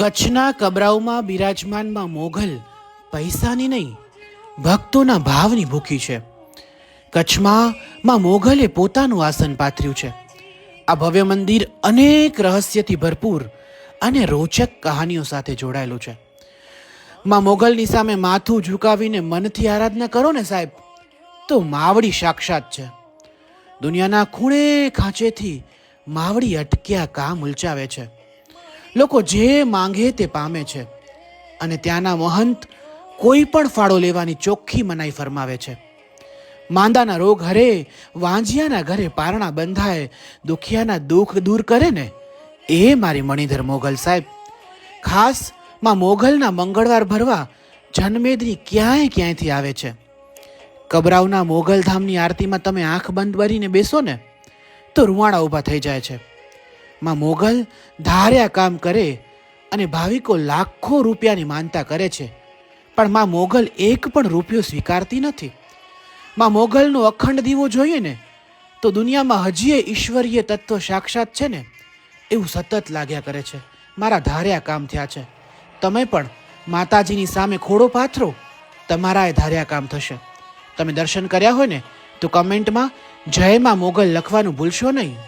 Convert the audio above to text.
કચ્છના કબરાઓમાં બિરાજમાનમાં મોગલ પૈસાની નહીં, ભક્તોના ભાવની ભૂખી છે. કચ્છમાં માં મોગલે પોતાનું આસન પાથર્યું છે. આ ભવ્ય મંદિર અનેક રહસ્યથી ભરપૂર અને રોચક કહાનીઓ સાથે જોડાયેલું છે. માં મોગલની સામે માથું ઝુકાવીને મનથી આરાધના કરો ને સાહેબ, તો માવડી સાક્ષાત છે. દુનિયાના ખૂણે ખાંચેથી માવડી અટક્યા કામ ઉલચાવે છે. લોકો જે માંગે તે પામે છે અને ત્યાંના મહંત કોઈ પણ ફાળો લેવાની ચોખ્ખી મનાઈ ફરમાવે છે. માંદાના રોગ હરે, વાંજિયાના ઘરે પારણા બંધાય, દુખિયાના દુઃખ દૂર કરે ને એ મારી મણિધર મોગલ સાહેબ. ખાસ માં મોગલના મંગળવાર ભરવા જનમેદની ક્યાંયથી આવે છે. કબરાવના મોગલધામની આરતીમાં તમે આંખ બંધ કરીને બેસો ને તો રૂવાણા ઊભા થઈ જાય છે. માં મોગલ ધાર્યા કામ કરે અને ભાવિકો લાખો રૂપિયાની માનતા કરે છે, પણ માં મોગલ એક પણ રૂપિયો સ્વીકારતી નથી. માં મોગલનો અખંડ દીવો જોઈએ ને તો દુનિયામાં હજીએ ઈશ્વરીય તત્વ સાક્ષાત છે ને એવું સતત લાગ્યા કરે છે. મારા ધાર્યા કામ થયા છે. તમે પણ માતાજીની સામે ખોડો પાથરો, તમારા એ ધાર્યા કામ થશે. તમે દર્શન કર્યા હોય ને તો કમેન્ટમાં જય માં મોગલ લખવાનું ભૂલશો નહીં.